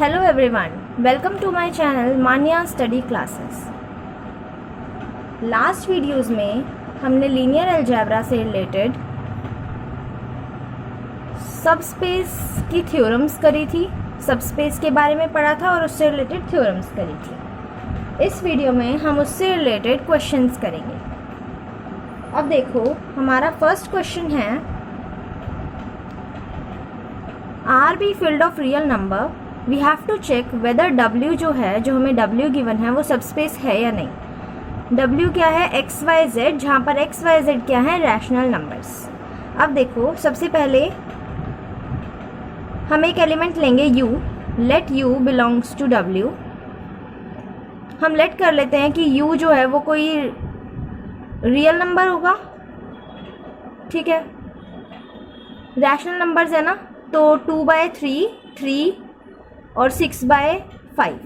Hello everyone, welcome to my channel Manya study classes. Last videos में हमने linear algebra से related subspace की theorems करी थी, सबस्पेस के बारे में पढ़ा था और उससे रिलेटेड थ्योरम्स करी थी। इस वीडियो में हम उससे रिलेटेड क्वेश्चंस करेंगे। अब देखो, हमारा फर्स्ट क्वेश्चन है, R be field of real number, we have to check whether W जो है, जो हमें W गिवन है, वो सबस्पेस है या नहीं। W क्या है? एक्स वाई जेड, जहाँ पर एक्स वाई जेड क्या है? Rational numbers. अब देखो, सबसे पहले हम एक एलिमेंट लेंगे U, let U belongs to W। हम लेट कर लेते हैं कि U जो है वो कोई रियल नंबर होगा, ठीक है, रैशनल नंबर्स है ना, तो 2/3, 3 और 6/5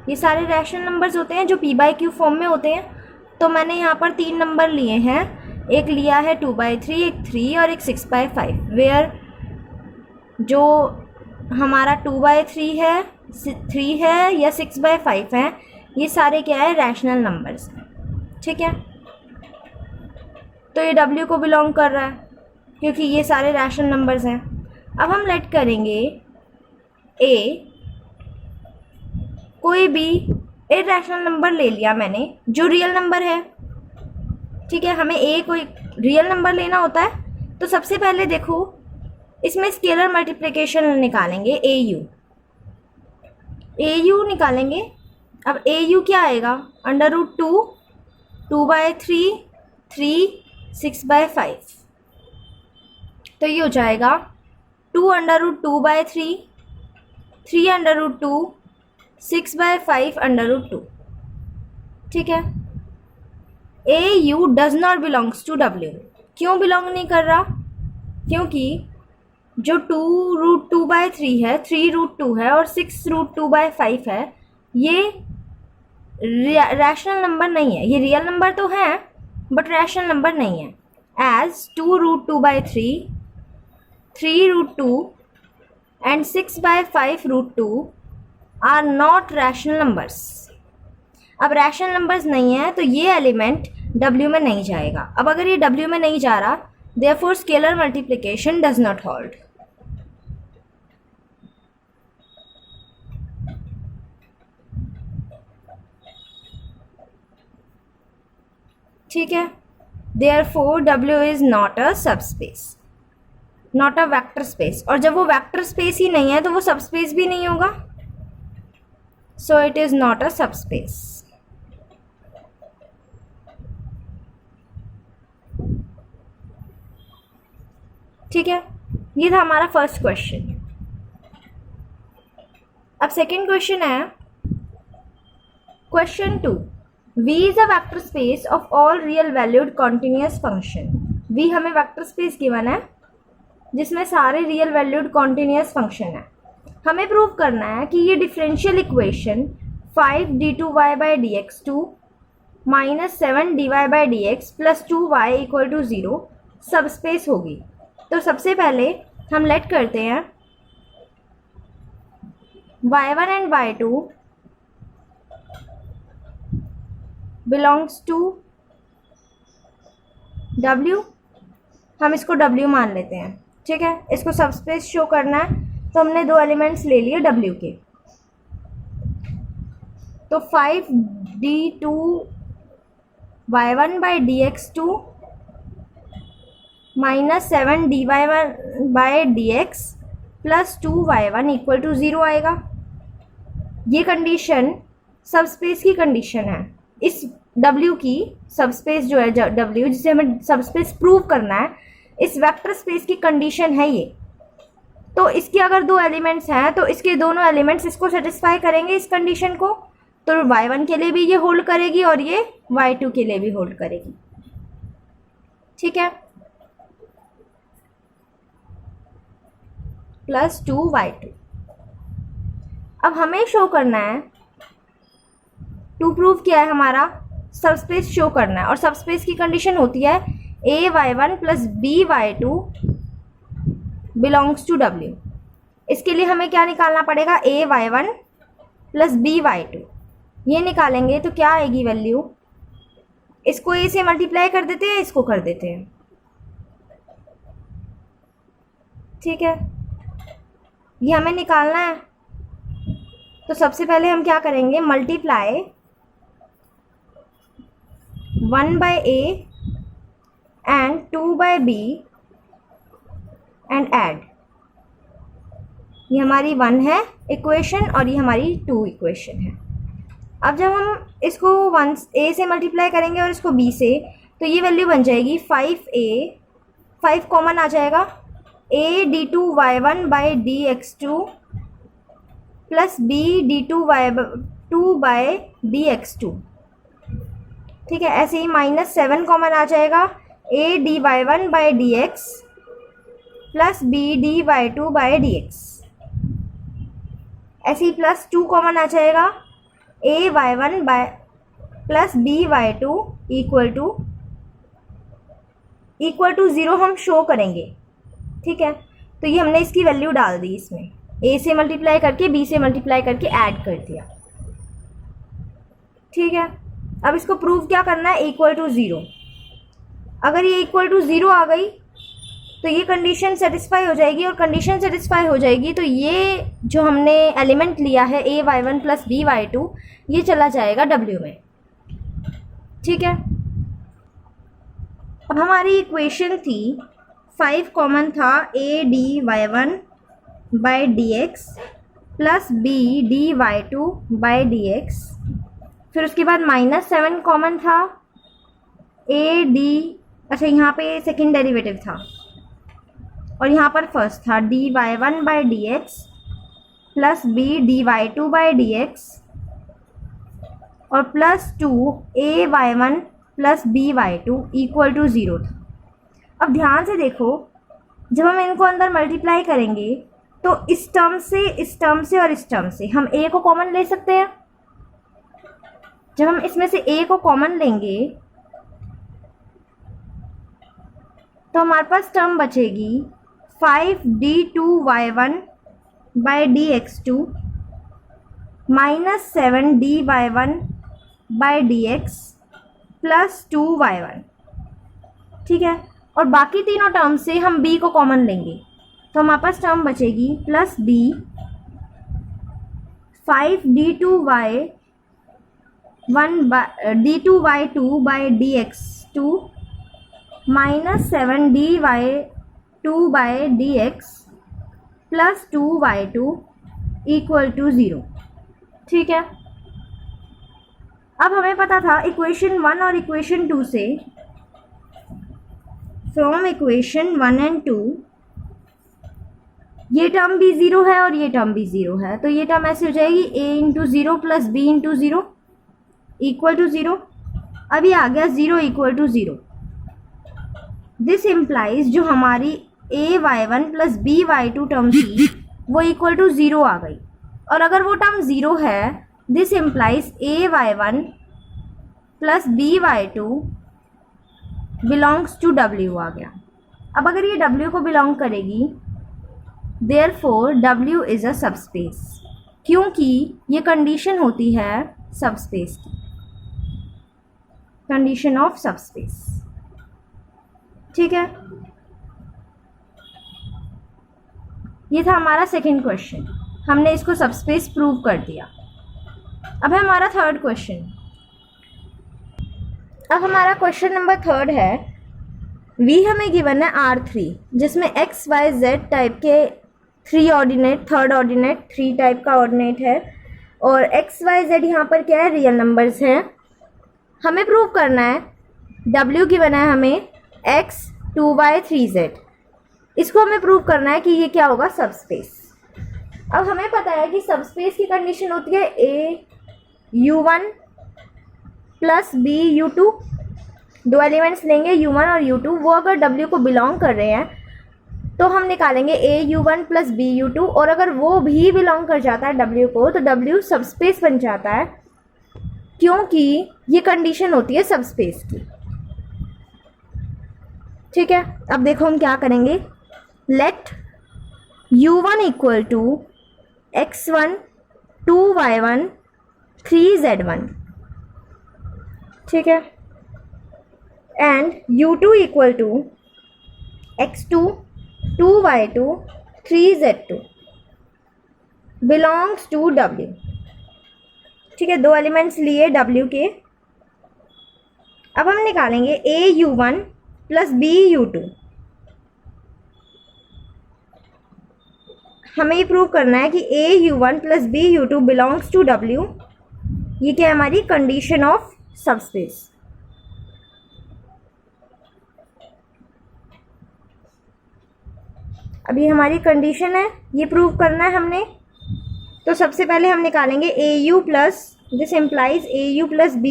ये सारे रैशनल नंबर्स होते हैं जो p/q फॉर्म में होते हैं। तो मैंने यहाँ पर 3 नंबर लिए हैं, एक लिया है 2/3, एक 3 और एक 6/5, वेयर जो हमारा 2/3 है, 3 है या 6/5 है, ये सारे क्या है? रैशनल नंबर्स हैं, ठीक है। तो ये W को बिलोंग कर रहा है क्योंकि ये सारे रैशनल नंबर्स हैं। अब हम लेट करेंगे A कोई भी इरैशनल नंबर ले लिया मैंने जो रियल नंबर है, ठीक है। हमें A कोई रियल नंबर लेना होता है, तो सबसे पहले देखो इसमें स्केलर मल्टीप्लिकेशन निकालेंगे, AU निकालेंगे। अब AU क्या आएगा? √2, 2/3, 3, 6/5। तो ये हो जाएगा 2√2/3, 3√2, 6/5√2, ठीक है। AU does not belongs to W। क्यों बिलोंग नहीं कर रहा? क्योंकि जो 2√2/3 है, 3√2 है और 6√2/5 है, ये रैशनल नंबर नहीं है। ये रियल नंबर तो है बट रैशनल नंबर नहीं है। As 2√2/3, 3√2 and 6/5√2 are not rational numbers। अब रैशनल नंबर्स नहीं है तो ये एलिमेंट W में नहीं जाएगा। अब अगर ये W में नहीं जा रहा, therefore scalar multiplication does not hold। ठीक है, therefore W is not a subspace, not a vector space. और जब वो वेक्टर स्पेस ही नहीं है तो वो सबस्पेस भी नहीं होगा, so it is not a subspace. ठीक है, ये था हमारा फर्स्ट क्वेश्चन। अब सेकेंड क्वेश्चन है, question 2, V is a vector space of all real valued continuous function. V हमें वेक्टर स्पेस गिवन है जिसमें सारे रियल वैल्यूड कॉन्टिन्यूअस फंक्शन है। हमें प्रूव करना है कि ये differential equation 5d2y/dx2 -7dy/dx + 2y = 0 subspace होगी। तो सबसे पहले हम लेट करते हैं y1 and y2 belongs to W। हम इसको W मान लेते हैं, ठीक है। इसको सबस्पेस शो करना है तो हमने 2 एलिमेंट्स ले लिए W के। तो 5d2y1/dx2 -7dy/dx + 2y1 = 0 आएगा। ये कंडीशन सबस्पेस की कंडीशन है। इस W की सबस्पेस जो है W, जिसे हमें सबस्पेस प्रूव करना है, इस वेक्टर स्पेस की कंडीशन है ये। तो इसके अगर 2 एलिमेंट्स हैं तो इसके दोनों एलिमेंट्स इसको सेटिस्फाई करेंगे, इस कंडीशन को। तो y1 के लिए भी ये होल्ड करेगी और ये y2 के लिए भी होल्ड करेगी, ठीक है, + 2y2। अब हमें शो करना है, टू प्रूव किया है हमारा, सबस्पेस शो करना है। और सबस्पेस की कंडीशन होती है ay1 + by2 belongs to W। इसके लिए हमें क्या निकालना पड़ेगा, ay1 प्लस by2, ये निकालेंगे तो क्या आएगी वैल्यू, इसको a से मल्टीप्लाई कर देते हैं, इसको कर देते हैं, ठीक है, ये हमें निकालना है। तो सबसे पहले हम क्या करेंगे, multiply 1/a and 2/b and add, ये हमारी 1 है इक्वेशन और ये हमारी 2 इक्वेशन है। अब जब हम इसको 1 a से मल्टीप्लाई करेंगे और इसको b से, तो ये वैल्यू बन जाएगी 5a, 5 कॉमन आ जाएगा, a d2y1 by dx2 plus b d2y2 by dx2, ठीक है। ऐसे ही -7 कॉमन आ जाएगा, a dy1 by dx plus b dy2 by dx। ऐसे ही +2 कॉमन आ जाएगा, a y1 by plus b y2 equal to 0 हम शो करेंगे, ठीक है। तो ये हमने इसकी वैल्यू डाल दी इसमें, a से मल्टीप्लाई करके b से मल्टीप्लाई करके ऐड कर दिया, ठीक है। अब इसको प्रूव क्या करना है, इक्वल टू 0। अगर ये इक्वल टू 0 आ गई तो ये कंडीशन सेटिस्फाई हो जाएगी, और कंडीशन सेटिस्फाई हो जाएगी तो ये जो हमने एलिमेंट लिया है a y1 plus b y2, ये चला जाएगा w में, ठीक है। अब हमारी इक्वेशन थी 5 कॉमन था, a dy1 by dx plus b dy2 by dx, फिर उसके बाद -7 कॉमन था, अच्छा यहाँ पे सेकेंड डेरिवेटिव था और यहाँ पर फर्स्ट था, dy1 by dx plus b dy2 by dx और +2 ay1 plus by2 equal to 0 था। अब ध्यान से देखो, जब हम इनको अंदर मल्टीप्लाई करेंगे तो इस टर्म से, इस टर्म से और इस टर्म से हम a को कॉमन ले सकते हैं। जब हम इसमें से a को कॉमन लेंगे तो हमारे पास टर्म बचेगी 5d2y1 by dx2 -7d y1 by dx plus 2y1, ठीक है। और बाकी तीनों टर्म से हम b को कॉमन लेंगे तो हमारे पास टर्म बचेगी plus b 5d2y2 by dx2 -7d y2 by dx plus 2y2 equal to 0, ठीक है। अब हमें पता था इक्वेशन 1 और इक्वेशन 2 से, फ्रॉम इक्वेशन 1 एंड 2 ये टर्म भी 0 है और ये टर्म भी 0 है, तो ये टर्म ऐसे हो जाएगी a into 0 plus b into 0 equal to 0। अभी आ गया 0 इक्वल टू 0। दिस इम्प्लाइज जो हमारी ay1 प्लस by2 टर्म थी वो इक्वल टू 0 आ गई, और अगर वो टर्म 0 है, this implies ay1 plus by2 belongs to w आ गया। अब अगर ये w को बिलोंग करेगी, therefore w is a subspace, क्योंकि ये कंडीशन होती है सबस्पेस की, कंडीशन ऑफ सबस्पेस, ठीक है। ये था हमारा सेकंड क्वेश्चन, हमने इसको सबस्पेस प्रूव कर दिया। अब है हमारा थर्ड क्वेश्चन। अब हमारा क्वेश्चन नंबर थर्ड है, V हमें गिवन है R3, जिसमें x y z टाइप के 3 ऑर्डिनेट, थर्ड ऑर्डिनेट 3 टाइप का ऑर्डिनेट है, और x y z यहाँ पर क्या है, रियल नंबर्स हैं। हमें प्रूव करना है, W गिवन है हमें x 2y 3z, इसको हमें प्रूव करना है कि ये क्या होगा, सबस्पेस। अब हमें पता है कि सबस्पेस की कंडीशन होती है a u1 plus b u2, दो एलिमेंट्स लेंगे u1 और u2, वो अगर w को बिलोंग कर रहे हैं तो हम निकालेंगे a u1 plus b u2, और अगर वो भी बिलोंग कर जाता है w को तो w सबस्पेस बन जाता है, क्योंकि ये कंडीशन होती है सबस्पेस की, ठीक है। अब देखो हम क्या करेंगे, late u1 equal to x1 2y1 3z1, ठीक है, and u2 equal to x2 2y2 3z2 belongs to w, ठीक है। दो एलिमेंट्स लिए w के। अब हम निकालेंगे au1 प्लस bu2। हमें ये प्रूव करना है कि au1 plus bu2 belongs to w। ये क्या है, हमारी कंडीशन ऑफ सबस्पेस। अभी हमारी कंडीशन है, ये प्रूव करना है हमने। तो सबसे पहले हम निकालेंगे au plus, this implies au plus b,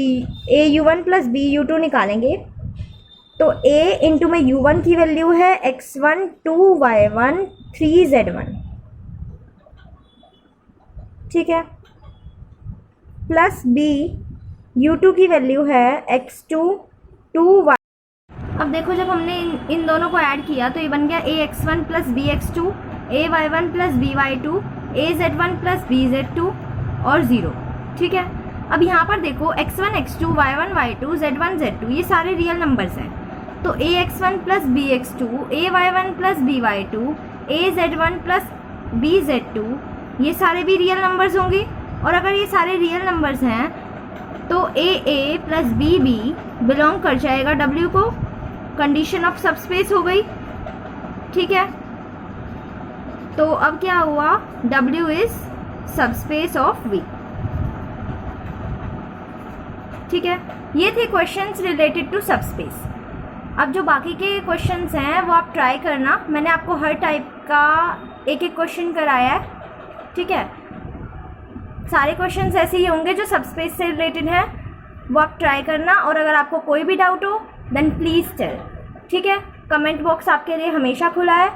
au1 plus bu2 निकालेंगे। तो a इंटू में u1 की वैल्यू है x1 2y1 3z1, ठीक है, प्लस b u2 की वैल्यू है x2 2y। अब देखो जब हमने इन दोनों को ऐड किया तो ये बन गया ax1 plus bx2 ay1 plus by2 az1 plus bz2 और 0, ठीक है। अब यहाँ पर देखो x1 x2 y1 y2 z1 z2 ये सारे रियल नंबर्स हैं। तो ax1 plus bx2 ay1 plus by2 az1 plus bz2 ये सारे भी रियल नंबर्स होंगे। और अगर ये सारे रियल नंबर्स हैं तो a प्लस b बिलोंग कर जाएगा w को। कंडीशन ऑफ सबस्पेस हो गई, ठीक है। तो अब क्या हुआ, w is subspace of v, ठीक है। ये थे क्वेश्चंस रिलेटेड टू सबस्पेस। अब जो बाकी के क्वेश्चंस हैं वो आप ट्राई करना। मैंने आपको हर टाइप का एक एक क्वेश्चन कराया है, ठीक है। सारे क्वेश्चंस ऐसे ही होंगे जो सबस्पेस से रिलेटेड हैं, वो आप ट्राई करना। और अगर आपको कोई भी डाउट हो देन प्लीज़ टेल, ठीक है। कमेंट बॉक्स आपके लिए हमेशा खुला है,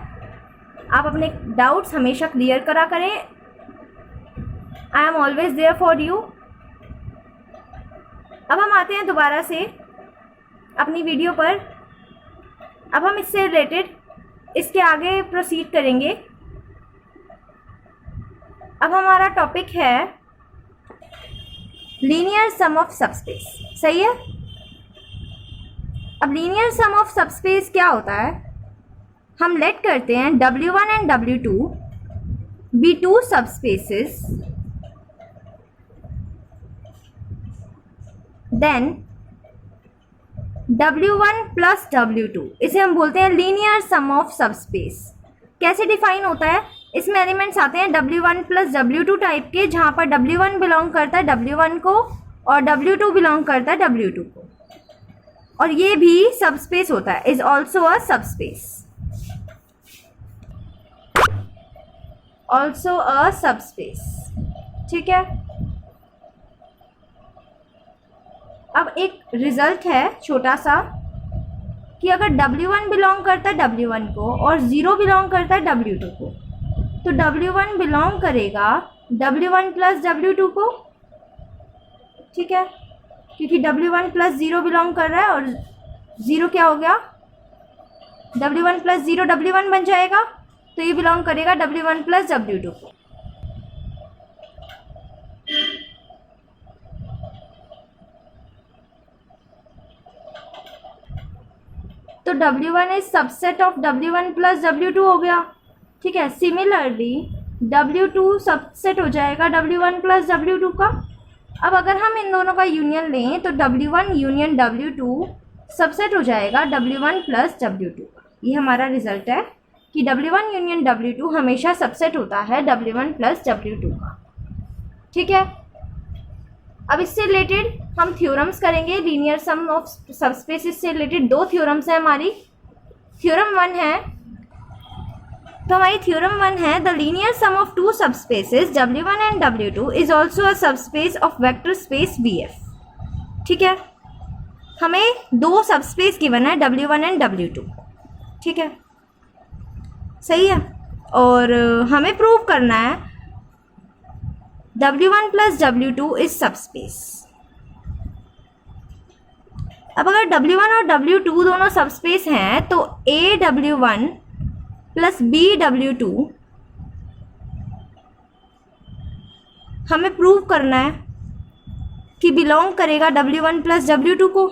आप अपने डाउट्स हमेशा क्लियर करा करें। I am always there for you. अब हम आते हैं दोबारा से अपनी वीडियो पर। अब हम इससे रिलेटेड इसके आगे प्रोसीड करेंगे। अब हमारा टॉपिक है लीनियर सम ऑफ सबस्पेस, सही है। अब लीनियर सम ऑफ सबस्पेस क्या होता है, हम लेट करते हैं W1 and W2 be two subspaces, then W1 plus W2, इसे हम बोलते हैं लीनियर सम ऑफ सबस्पेस। कैसे डिफाइन होता है, इसमें एलिमेंट्स आते हैं W1 प्लस W2 टाइप के, जहाँ पर W1 बिलोंग करता है W1 को और W2 बिलोंग करता है W2 को। और ये भी सबस्पेस होता है, is also a subspace, also a subspace, ठीक है। अब एक रिजल्ट है छोटा सा कि अगर W1 बिलोंग करता है W1 को और 0 बिलोंग करता है W2 को, तो W1 बिलोंग करेगा W1 प्लस W2 को, ठीक है, क्योंकि W1 प्लस 0 बिलोंग कर रहा है और 0 क्या हो गया, W1 प्लस 0 W1 बन जाएगा, तो ये बिलोंग करेगा W1 प्लस W2 को। तो W1 is subset of W1 plus W2 हो गया, ठीक है। सिमिलरली W2 सबसेट हो जाएगा W1 प्लस W2 का। अब अगर हम इन दोनों का यूनियन लें तो W1 यूनियन W2 सबसेट हो जाएगा W1 प्लस W2 का। ये हमारा रिजल्ट है कि W1 यूनियन W2 हमेशा सबसेट होता है W1 प्लस W2 का, ठीक है। अब इससे रिलेटेड हम थ्योरम्स करेंगे, लीनियर सम ऑफ सबस्पेसेस से रिलेटेड दो थ्योरम्स हैं हमारी। थ्योरम 1 है, तो हमारी थ्योरम 1 है the linear sum of two subspaces W1 and W2 is also a subspace of vector space BF, ठीक है। हमें दो सबस्पेस गिवन है W1 एंड W2, ठीक है, सही है। और हमें प्रूव करना है W1 plus W2 is subspace. अब अगर W1 और W2 दोनों सबस्पेस हैं तो AW1 प्लस BW2 हमें प्रूव करना है कि बिलोंग करेगा W1 प्लस W2 को।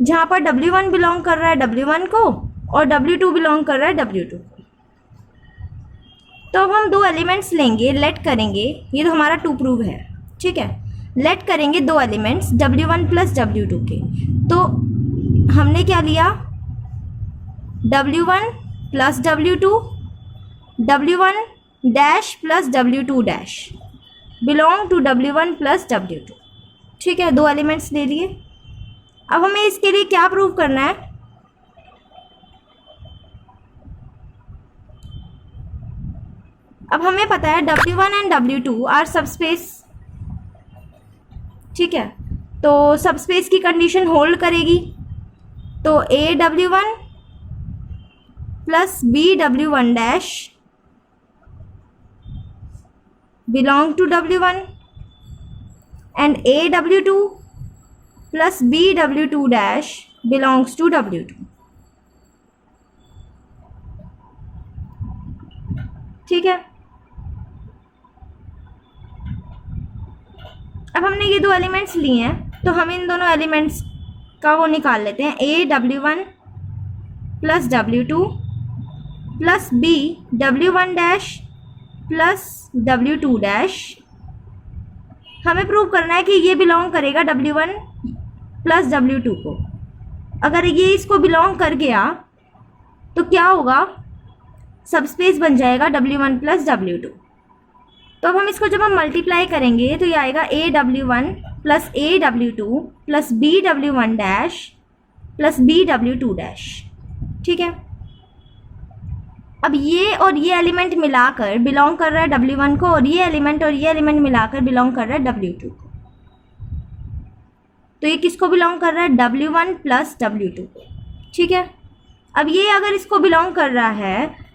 जहाँ पर W1 बिलोंग कर रहा है W1 को और W2 बिलोंग कर रहा है W2 को। तो अब हम दो एलिमेंट्स लेंगे, लेट करेंगे, ये तो हमारा टू प्रूव है, ठीक है। लेट करेंगे दो एलिमेंट्स W1 प्लस W2 के। तो हमने क्या लिया, W1 plus W2, W1 dash plus W2 dash belong to W1 plus W2, ठीक है। दो एलिमेंट्स ले लिए। अब हमें इसके लिए क्या प्रूव करना है, अब हमें पता है W1 and W2 are subspace, ठीक है। तो सबस्पेस की कंडीशन होल्ड करेगी। तो A W1 plus B W1 dash belong to W1 and A W2 plus B W2 dash belongs to W2, ठीक है। अब हमने ये दो एलिमेंट्स लिए हैं तो हम इन दोनों एलिमेंट्स का वो निकाल लेते हैं। A W1 plus W2 plus B W1 dash plus W2 dash. हमें प्रूव करना है कि ये बिलोंग करेगा W1 प्लस W2 को। अगर ये इसको बिलोंग कर गया तो क्या होगा, सबस्पेस बन जाएगा W1 प्लस W2। तो अब हम इसको जब हम मल्टीप्लाई करेंगे तो ये आएगा A W1 plus A W2 plus B W1 dash plus B W2 dash, ठीक है। अब ये और ये एलिमेंट मिलाकर बिलोंग कर रहा है W1 को और ये एलिमेंट मिलाकर बिलोंग कर रहा है W2 को। तो ये किसको बिलोंग कर रहा है, W1 प्लस W2 को, ठीक है। अब ये अगर इसको बिलोंग कर रहा है,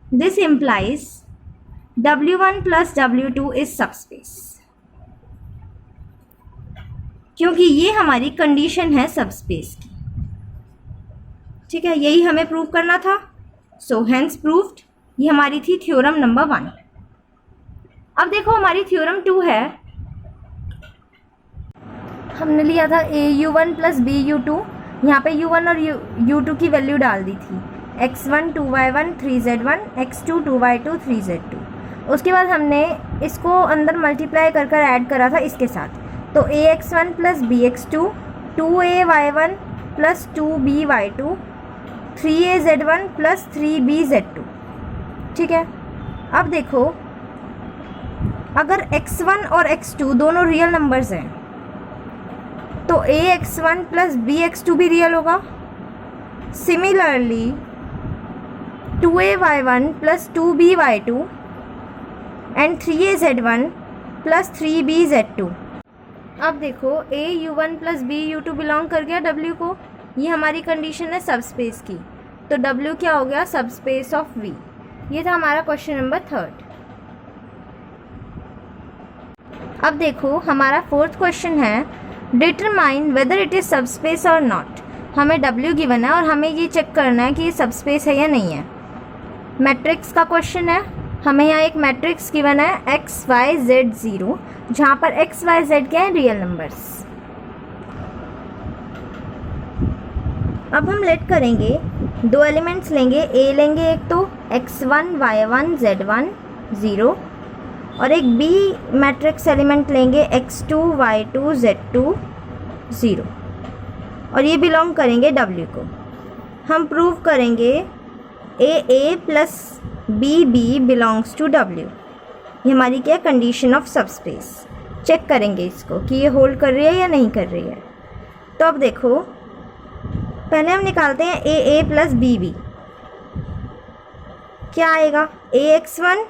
this implies W1 plus W2 is subspace, क्योंकि ये हमारी कंडीशन है सबस्पेस की, ठीक है। यही हमें प्रूव करना था। So hence proved. ये हमारी थी थ्योरम नंबर 1। अब देखो हमारी थ्योरम 2 है। हमने लिया था AU1 प्लस BU2, यहाँ पे U1 और U2 की वैल्यू डाल दी थी, x1 2y1 3z1 x2 2y2 3z2। उसके बाद हमने इसको अंदर मल्टीप्लाई कर कर ऐड करा था इसके साथ। तो ax1 plus bx2 2ay1 plus 2by2 3az1 plus 3bz2, ठीक है। अब देखो अगर x1 और x2 दोनों रियल नंबर्स हैं तो ax1 प्लस bx2 भी रियल होगा। Similarly 2ay1 plus 2by2 and 3az1 plus 3bz2। अब देखो AU1 प्लस BU2 बिलोंग कर गया W को। ये हमारी कंडीशन है सबस्पेस की, तो W क्या हो गया, सबस्पेस ऑफ V। ये था हमारा क्वेश्चन नंबर 3। अब देखो हमारा 4th क्वेश्चन है, determine whether it is subspace और नॉट। हमें W गिवन है और हमें ये चेक करना है कि ये सबस्पेस है या नहीं है। मैट्रिक्स का क्वेश्चन है। हमें यहाँ एक मैट्रिक्स गिवन है x y z 0, जहाँ पर x y z क्या है, रियल नंबर्स। अब हम लेट करेंगे, दो एलिमेंट्स लेंगे, A लेंगे एक तो x1 y1 z1 0 और एक B मैट्रिक्स एलिमेंट लेंगे x2 y2 z2 0 और ये बिलोंग करेंगे W को। हम प्रूव करेंगे A plus B belongs to W। ये हमारी क्या कंडीशन ऑफ सबस्पेस। चेक करेंगे इसको कि ये होल्ड कर रही है या नहीं कर रही है। तो अब देखो पहले हम निकालते हैं A प्लस B। क्या आएगा, AX1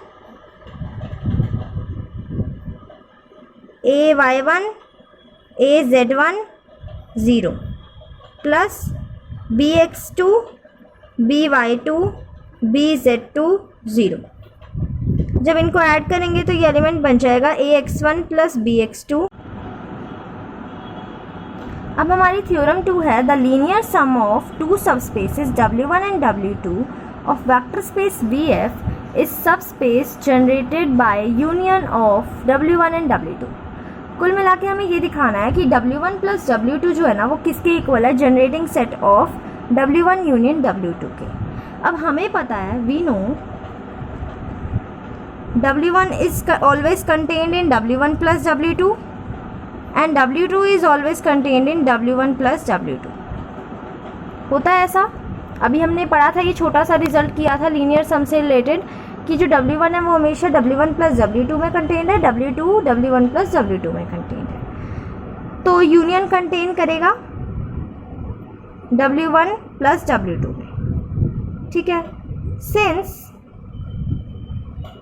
AY1 AZ1 0 plus BX2 BY2 BZ2 0। जब इनको ऐड करेंगे तो ये एलिमेंट बन जाएगा AX1 प्लस BX2। अब हमारी थ्योरम 2 है, the linear sum of two subspaces W1 and W2 of vector space VF is subspace generated by union of W1 and W2. कुल मिला के हमें ये दिखाना है कि W1 प्लस W2 जो है ना वो किसके इक्वल है, generating set of W1 union W2 के। अब हमें पता है, we know W1 is always contained in W1 plus W2 and W2 is always contained in W1 plus W2। होता है ऐसा। अभी हमने पढ़ा था, ये छोटा सा रिजल्ट किया था लीनियर सम से रिलेटेड कि जो W1 है वो हमेशा W1 प्लस W2 में कंटेन्ड है, W2 W1 प्लस W2 में कंटेन्ड है। तो यूनियन कंटेन करेगा W1 प्लस W2 में, ठीक है। सिंस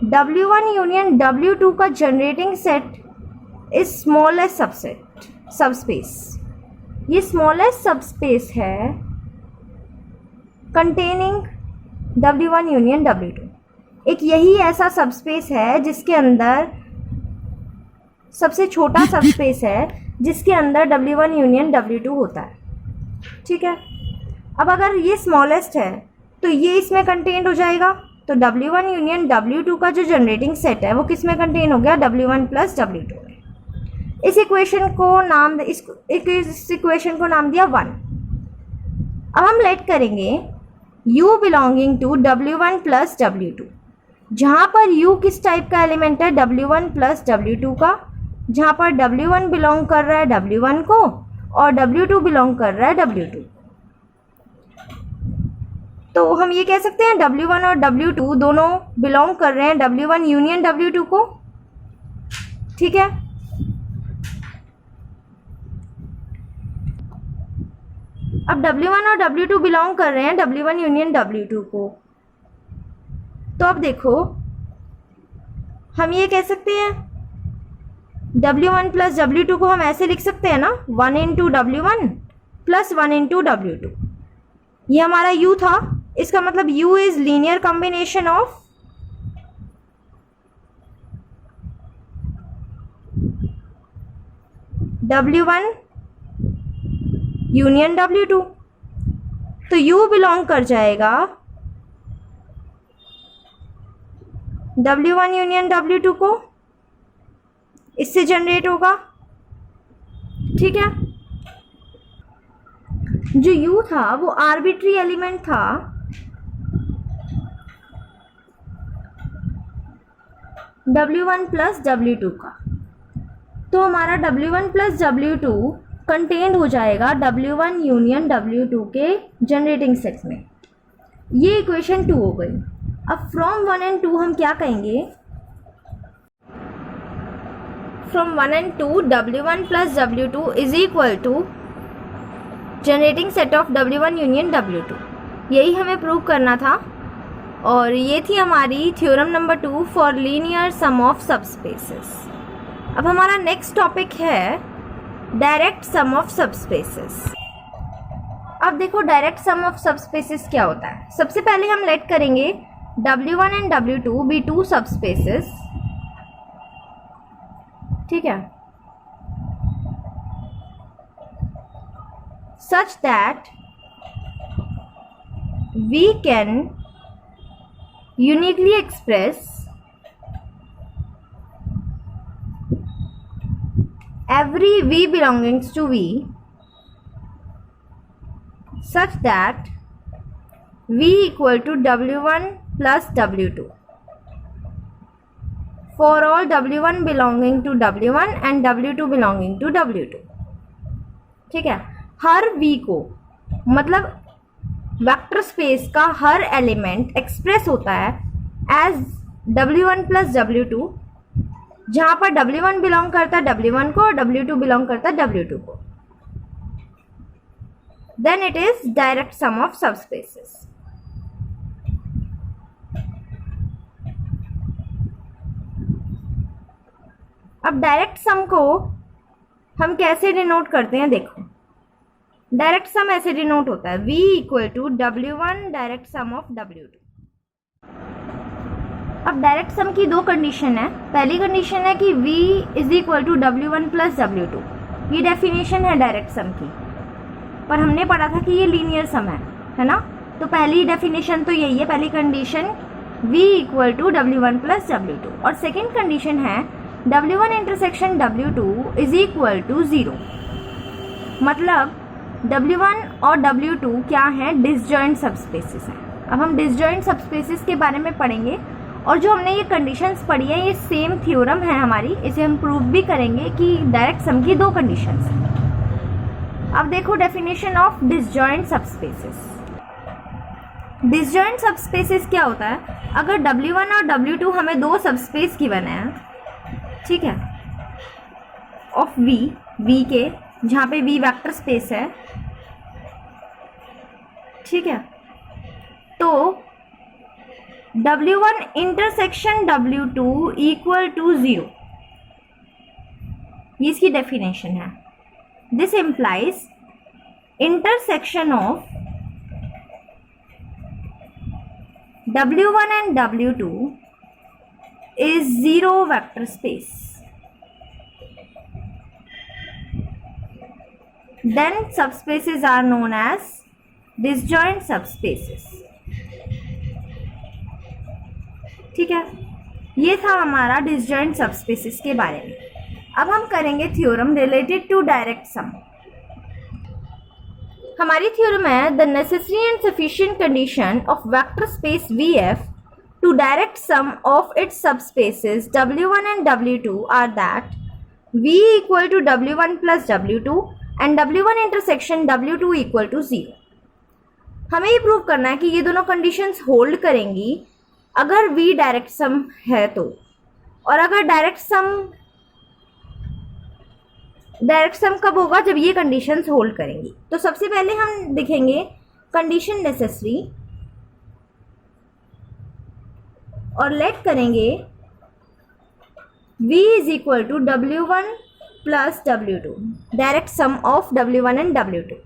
W1 यूनियन W2 का generating set is smallest subspace, ये स्मॉलेस्ट सबस्पेस है कंटेनिंग W1 यूनियन W2। एक यही ऐसा सबस्पेस है जिसके अंदर सबसे छोटा सबस्पेस है जिसके अंदर W1 यूनियन W2 होता है, ठीक है। अब अगर ये स्मॉलेस्ट है तो ये इसमें कंटेन्ड हो जाएगा, तो W1 यूनियन W2 का जो जनरेटिंग सेट है वो किस में कंटेन हो गया, W1 प्लस W2 में। इस इक्वेशन को नाम दिया 1। अब हम लेट करेंगे U belonging to W1 plus W2, जहाँ पर U किस टाइप का एलिमेंट है, W1 प्लस W2 का, जहाँ पर W1 बिलोंग कर रहा है W1 को और W2 बिलोंग कर रहा है W2। तो हम ये कह सकते हैं W1 और W2 दोनों बिलोंग कर रहे हैं W1 यूनियन W2 को, ठीक है। अब W1 और W2 बिलोंग कर रहे हैं W1 यूनियन W2 को, तो अब देखो हम ये कह सकते हैं W1 प्लस W2 को हम ऐसे लिख सकते हैं ना, 1 into W1 plus 1 into W2। ये हमारा U था, इसका मतलब U is linear combination of W1 union W2। तो U बिलोंग कर जाएगा W1 यूनियन W2 को, इससे जनरेट होगा, ठीक है। जो U था वो आर्बिट्री एलिमेंट था W1 प्लस W2 का, तो हमारा W1 प्लस W2 कंटेन्ड हो जाएगा W1 यूनियन W2 के जनरेटिंग सेट में। ये इक्वेशन 2 हो गई। अब फ्रॉम 1 एंड 2 हम क्या कहेंगे, from 1 and 2 W1 plus W2 is equal to generating set of W1 union W2। यही हमें प्रूव करना था और ये थी हमारी theorem number 2 for linear sum of subspaces. अब हमारा नेक्स्ट टॉपिक है डायरेक्ट सम ऑफ सबस्पेसेस। अब देखो डायरेक्ट सम ऑफ सबस्पेसेस क्या होता है। सबसे पहले हम लेट करेंगे W1 and W2 be two subspaces, ठीक है, such that we can uniquely express every V belongs to V such that V equal to W1 plus W2 for all W1 belonging to W1 and W2 belonging to W2, ठीक है। हर V को, मतलब vector space का हर element express होता है as W1 plus W2, जहाँ पर W1 belong करता है W1 को और W2 बिलोंग करता है W2 को। Then it is direct sum of subspaces. अब डायरेक्ट सम को हम कैसे डिनोट करते हैं, देखो डायरेक्ट सम ऐसे डिनोट होता है V equal to W1 direct sum of W2। अब डायरेक्ट सम की दो कंडीशन है। पहली कंडीशन है कि V is equal to W1 plus W2, ये डेफिनेशन है डायरेक्ट सम की, पर हमने पढ़ा था कि ये लीनियर सम है ना। तो पहली डेफिनेशन तो यही है, पहली condition v equal to W1 plus W2, और सेकेंड कंडीशन है W1 intersection W2 is equal to 0। मतलब W1 और W2 क्या है, डिसजॉइंट सबस्पेसेस हैं। अब हम डिसजॉइंट सबस्पेसेस के बारे में पढ़ेंगे, और जो हमने ये कंडीशंस पढ़ी है ये सेम थ्योरम है हमारी, इसे हम प्रूव भी करेंगे कि डायरेक्ट सम की दो कंडीशंस हैं। अब देखो definition of disjoint subspaces. Disjoint subspaces क्या होता है, अगर W1 और W2 हमें दो सबस्पेस गिवन है, ठीक है, ऑफ V के, जहाँ पे V वेक्टर स्पेस है, ठीक है, तो W1 intersection W2 equal to 0, ये इसकी डेफिनेशन है। This implies intersection of W1 and W2 is zero vector space. Then subspaces are known as disjoint subspaces. ठीक है, ये था हमारा डिसजॉइंट सबस्पेसेस के बारे में। अब हम करेंगे theorem related to direct sum. हमारी थ्योरम है the necessary and sufficient condition of vector space VF to direct sum of its subspaces W1 and W2 are that V equal to W1 plus W2 and W1 intersection W2 equal to 0। हमें ये prove करना है कि ये दोनों conditions hold करेंगी अगर V direct sum है तो, और अगर डायरेक्ट सम कब होगा, जब ये कंडीशंस होल्ड करेंगी। तो सबसे पहले हम देखेंगे कंडीशन नेसेसरी, और लेट करेंगे V is equal to W1 plus W2, direct sum of W1 and W2।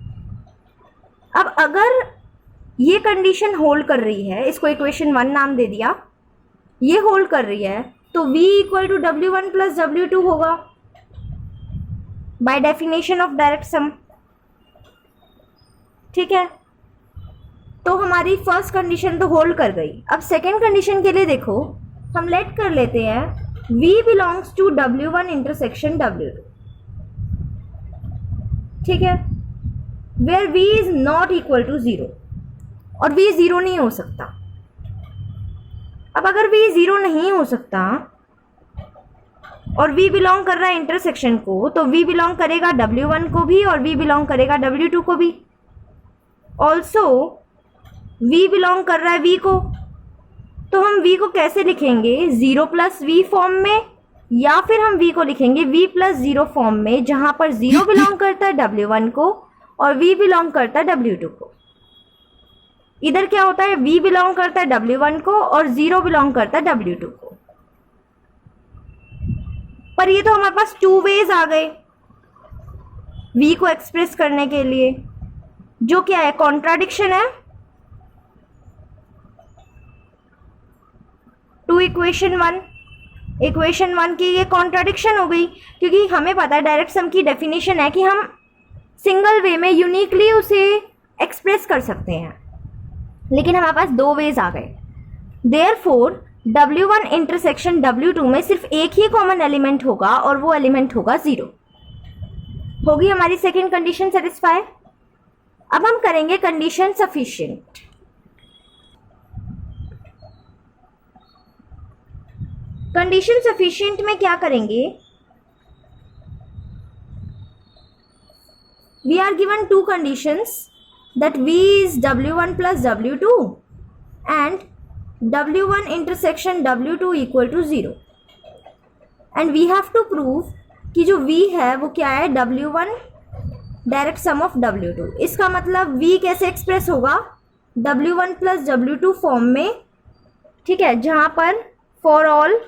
अब अगर ये कंडीशन होल्ड कर रही है, इसको इक्वेशन 1 नाम दे दिया, ये होल्ड कर रही है, तो V equal to W1 plus W2 होगा by definition of direct sum. ठीक है, तो हमारी फर्स्ट कंडीशन तो होल्ड कर गई। अब सेकेंड कंडीशन के लिए देखो, हम लेट कर लेते हैं V belongs to W1 intersection W2, ठीक है, where V is not equal to 0, और V 0 नहीं हो सकता। अब अगर V 0 नहीं हो सकता और V बिलोंग कर रहा है इंटरसेक्शन को, तो V बिलोंग करेगा W1 को भी और V बिलोंग करेगा W2 को भी। ऑल्सो V बिलोंग कर रहा है V को, तो हम V को कैसे लिखेंगे, 0 प्लस V फॉर्म में, या फिर हम V को लिखेंगे V प्लस 0 फॉर्म में, जहां पर 0 बिलोंग करता है W1 को और V बिलोंग करता है W2 को। इधर क्या होता है, V बिलोंग करता है W1 को और 0 बिलोंग करता है W2 को। पर ये तो हमारे पास 2 वेज आ गए V को एक्सप्रेस करने के लिए, जो क्या है, कॉन्ट्राडिक्शन है टू इक्वेशन 1। इक्वेशन 1 की ये कॉन्ट्राडिक्शन हो गई, क्योंकि हमें पता है डायरेक्ट सम की डेफिनेशन है कि हम सिंगल वे में यूनिकली उसे एक्सप्रेस कर सकते हैं, लेकिन हमारे पास 2 वेज आ गए। देयरफॉर W1 इंटरसेक्शन W2 में सिर्फ एक ही कॉमन एलिमेंट होगा और वो एलिमेंट होगा 0। होगी हमारी सेकेंड कंडीशन सेटिस्फाई। अब हम करेंगे कंडीशन सफिशिएंट। कंडीशन सफिशिएंट में क्या करेंगे, we are given 2 conditions that V is W1 plus W2 and W1 intersection W2 equal to 0, and we have to prove कि जो V है वो क्या है, W1 direct sum of W2। इसका मतलब V कैसे एक्सप्रेस होगा, W1 प्लस W2 फॉर्म में, ठीक है, जहां पर for all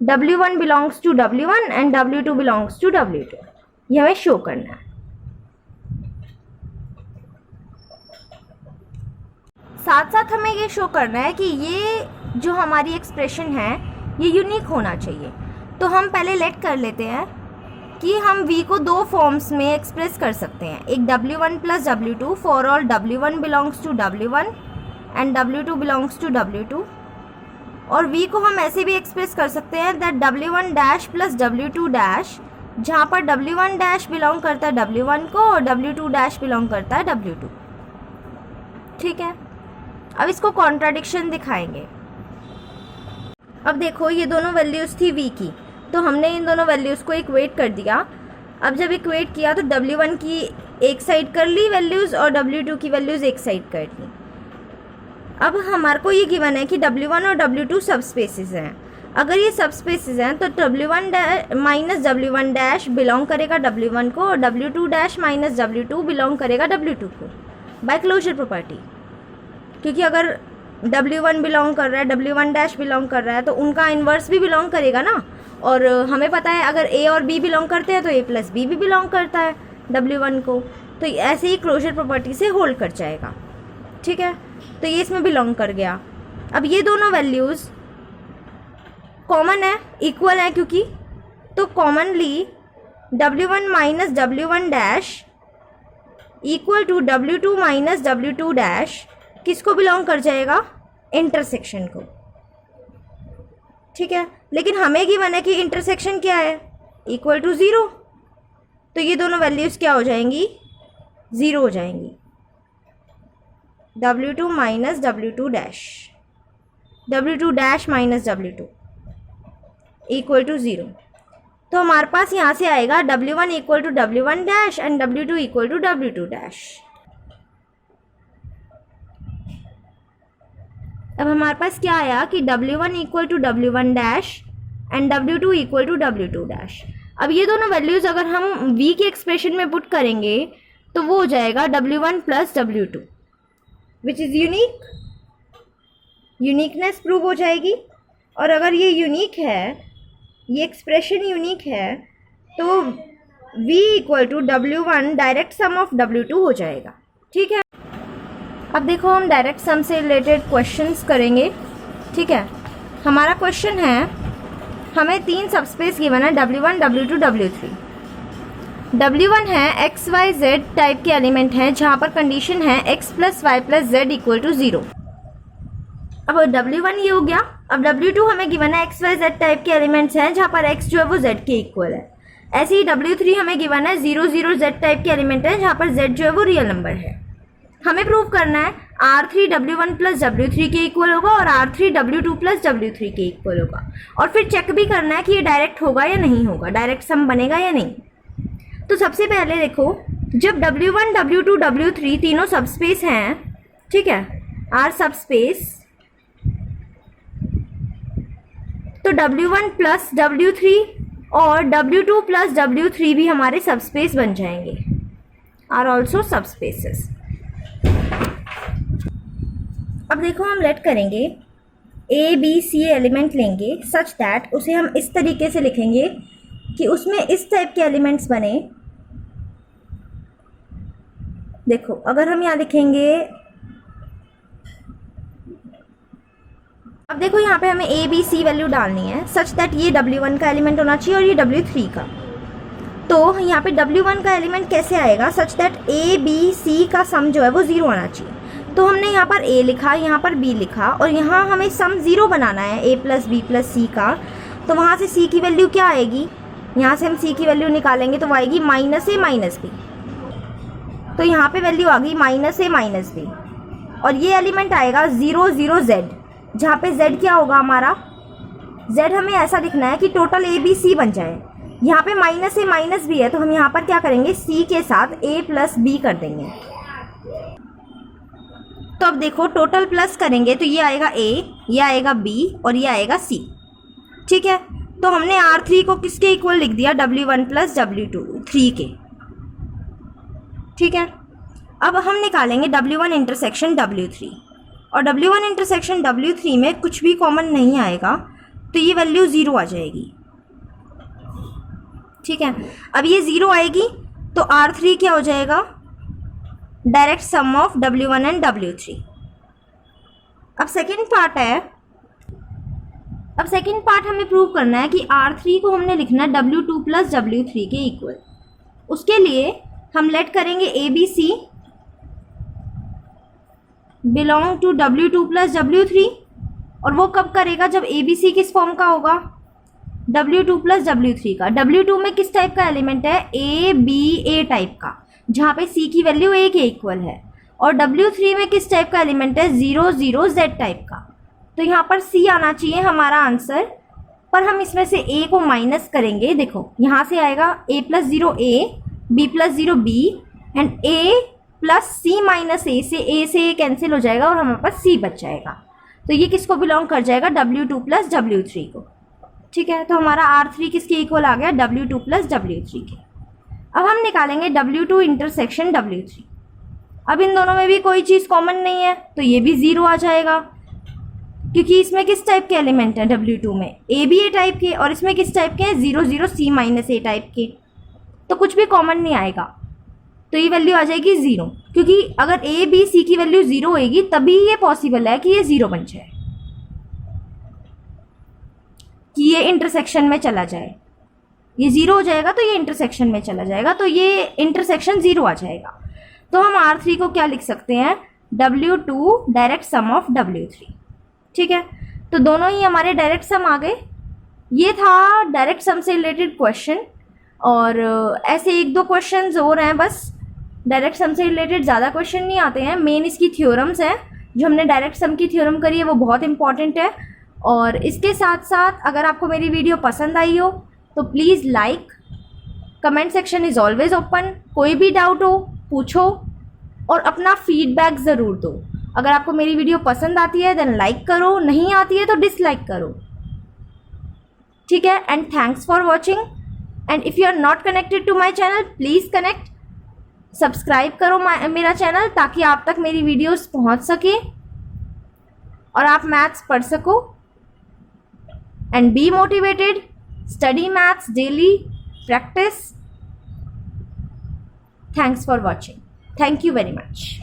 W1 belongs to W1 and W2 belongs to W2, ये हमें शो करना है। साथ साथ हमें ये शो करना है कि ये जो हमारी एक्सप्रेशन है ये यूनिक होना चाहिए। तो हम पहले लेट कर लेते हैं कि हम v को दो फॉर्म्स में एक्सप्रेस कर सकते हैं, एक w1 plus w2 for all w1 belongs to w1 and w2 belongs to w2, और v को हम ऐसे भी एक्सप्रेस कर सकते हैं that w1 dash plus w2 dash, जहाँ पर w1 डैश बिलोंग करता है w1 को और w2 डैश बिलोंग करता है w2। ठीक है, अब इसको कॉन्ट्राडिक्शन दिखाएंगे। अब देखो ये दोनों वैल्यूज़ थी v की, तो हमने इन दोनों वैल्यूज़ को इक्वेट कर दिया। अब जब इक्वेट किया तो w1 की एक साइड कर ली वैल्यूज़ और w2 की वैल्यूज़ एक साइड कर ली। अब हमारे को ये गिवन है कि w1 और w2 सब स्पेसिस हैं। अगर ये सब स्पेसिस हैं तो w1 minus w1 dash belong करेगा w1 को और w2 dash minus w2 belong करेगा w2 को बाय क्लोजर प्रॉपर्टी, क्योंकि अगर w1 बिलोंग कर रहा है, w1 डैश बिलोंग कर रहा है तो उनका इन्वर्स भी बिलोंग करेगा ना, और हमें पता है अगर a और b बिलोंग करते हैं तो a प्लस b भी बिलोंग करता है w1 को, तो ऐसे ही क्लोजर प्रॉपर्टी से होल्ड कर जाएगा। ठीक है, तो ये इसमें बिलोंग कर गया। अब ये दोनों वैल्यूज़ कॉमन है, इक्वल है क्योंकि, तो commonly w1 minus w1 dash equal to w2 minus w2 dash किसको बिलोंग कर जाएगा, इंटरसेक्शन को। ठीक है, लेकिन हमें गिवन है कि इंटरसेक्शन क्या है, इक्वल टू 0, तो ये दोनों वैल्यूज़ क्या हो जाएंगी, 0 हो जाएंगी। w2 minus w2 dash, w2 dash minus w2 equal to 0, तो हमारे पास यहाँ से आएगा w1 equal to w1 dash and w2 equal to w2 dash. अब हमारे पास क्या आया कि w1 equal to w1 dash and w2 equal to w2 dash. अब ये दोनों वैल्यूज़ अगर हम v के एक्सप्रेशन में पुट करेंगे तो वो हो जाएगा w1 plus w2 which is unique, uniqueness prove हो जाएगी। और अगर ये यूनिक है, ये एक्सप्रेशन यूनिक है, तो v equal to w1 direct sum of w2 हो जाएगा। ठीक है, अब देखो हम डायरेक्ट सम से रिलेटेड क्वेश्चंस करेंगे। ठीक है, हमारा क्वेश्चन है, हमें 3 सबस्पेस गिवन है w1 w2 w3। w1 है x y z टाइप के एलिमेंट हैं जहाँ पर कंडीशन है x plus y plus z equal to 0। अब w1 ये हो गया। अब w2 हमें गिवन है x y z टाइप के एलिमेंट्स हैं जहाँ पर x जो है वो z के इक्वल है। ऐसे ही w3 हमें गिवन है 0 0 z टाइप के एलिमेंट है जहाँ पर z जो है वो रियल नंबर है। हमें प्रूव करना है r3 w1 प्लस w3 के इक्वल होगा और r3 w2 प्लस w3 के इक्वल होगा, और फिर चेक भी करना है कि ये डायरेक्ट होगा या नहीं होगा, डायरेक्ट सम बनेगा या नहीं। तो सबसे पहले देखो, जब w1 w2 w3 तीनों सबस्पेस हैं, ठीक है, आर सबस्पेस, तो w1 प्लस w3 और w2 प्लस w3 भी हमारे सबस्पेस बन जाएंगे, आर ऑल्सो सबस्पेसेस। अब देखो हम लेट करेंगे ए बी सी एलिमेंट लेंगे सच दैट उसे हम इस तरीके से लिखेंगे कि उसमें इस टाइप के एलिमेंट्स बने। देखो अगर हम यहाँ लिखेंगे, अब देखो यहाँ पे हमें ए बी सी वैल्यू डालनी है सच दैट ये w1 का एलिमेंट होना चाहिए और ये w3 का। तो यहाँ पे w1 का एलिमेंट कैसे आएगा such that A B C का सम जो है वो 0 आना चाहिए। तो हमने यहाँ पर a लिखा, यहाँ पर b लिखा, और यहाँ हमें सम 0 बनाना है a प्लस बी प्लस सी का। तो वहाँ से c की वैल्यू क्या आएगी, यहाँ से हम c की वैल्यू निकालेंगे तो वो आएगी माइनस a माइनस बी। तो यहाँ पे वैल्यू आ गई माइनस a माइनस बी, और ये एलिमेंट आएगा 0 0 z, जहाँ पे z क्या होगा हमारा, z हमें ऐसा लिखना है कि टोटल a b c बन जाए। यहाँ पे माइनस a माइनस बी है तो हम यहाँ पर क्या करेंगे, c के साथ a प्लस बी कर देंगे। तो अब देखो टोटल प्लस करेंगे तो ये आएगा a, ये आएगा b और ये आएगा c। ठीक है, तो हमने r3 को किसके इक्वल लिख दिया, w1 प्लस w2 3 के। ठीक है, अब हम निकालेंगे w1 इंटरसेक्शन w3, और w1 इंटरसेक्शन w3 में कुछ भी कॉमन नहीं आएगा तो ये वैल्यू 0 आ जाएगी। ठीक है, अब ये 0 आएगी तो r3 क्या हो जाएगा, direct sum of w1 and w3। अब सेकेंड पार्ट है, अब सेकंड पार्ट हमें प्रूव करना है कि R3 को हमने लिखना है W2 प्लस W3 के इक्वल। उसके लिए हम लेट करेंगे ABC belong to W2 plus W3, और वो कब करेगा जब ABC किस फॉर्म का होगा, W2 प्लस W3 का। W2 में किस टाइप का एलिमेंट है, A टाइप का, जहाँ पे C की वैल्यू A के इक्वल है, और W3 में किस टाइप का एलिमेंट है, 0 0 Z टाइप का। तो यहाँ पर C आना चाहिए हमारा आंसर, पर हम इसमें से A को माइनस करेंगे। देखो यहाँ से आएगा A plus 0 A, B plus 0 B and A plus C minus A से कैंसिल हो जाएगा और हमारे पास C बच जाएगा। तो ये किसको बिलोंग कर जाएगा, W2 प्लस W3 को। ठीक है, तो हमारा R3 किसके इक्वल आ गया, W2 प्लस W3 के। अब हम निकालेंगे W2 इंटरसेक्शन W3। अब इन दोनों में भी कोई चीज़ कॉमन नहीं है, तो ये भी 0 आ जाएगा, क्योंकि इसमें किस टाइप के एलिमेंट हैं, W2 में A टाइप के, और इसमें किस टाइप के हैं, 0 0 C माइनस A टाइप के। तो कुछ भी कॉमन नहीं आएगा, तो ये वैल्यू आ जाएगी 0, क्योंकि अगर A B C की वैल्यू 0 होगी तभी ये पॉसिबल है कि ये 0 बन जाए, कि ये इंटरसेक्शन में चला जाए। ये 0 हो जाएगा तो ये इंटरसेक्शन में चला जाएगा, तो ये इंटरसेक्शन 0 आ जाएगा। तो हम R3 को क्या लिख सकते हैं, W2 direct sum of W3। ठीक है, तो दोनों ही हमारे डायरेक्ट सम आ गए। ये था डायरेक्ट सम से रिलेटेड क्वेश्चन, और ऐसे एक दो क्वेश्चंस और हैं बस। डायरेक्ट सम से रिलेटेड ज़्यादा क्वेश्चन नहीं आते हैं, मेन इसकी थ्योरम्स हैं। जो हमने डायरेक्ट सम की थ्योरम करी है वो बहुत इंपॉर्टेंट है। और इसके साथ साथ अगर आपको मेरी वीडियो पसंद आई हो तो please like, comment section is always open, कोई भी डाउट हो पूछो और अपना फीडबैक ज़रूर दो। अगर आपको मेरी वीडियो पसंद आती है देन लाइक करो, नहीं आती है तो डिसलाइक करो। ठीक है, and thanks for watching, and if you are not connected to my channel please connect, subscribe करो मेरा चैनल, ताकि आप तक मेरी वीडियोस पहुंच सके और आप मैथ्स पढ़ सको। And be motivated, study maths daily, practice. Thanks for watching, thank you very much.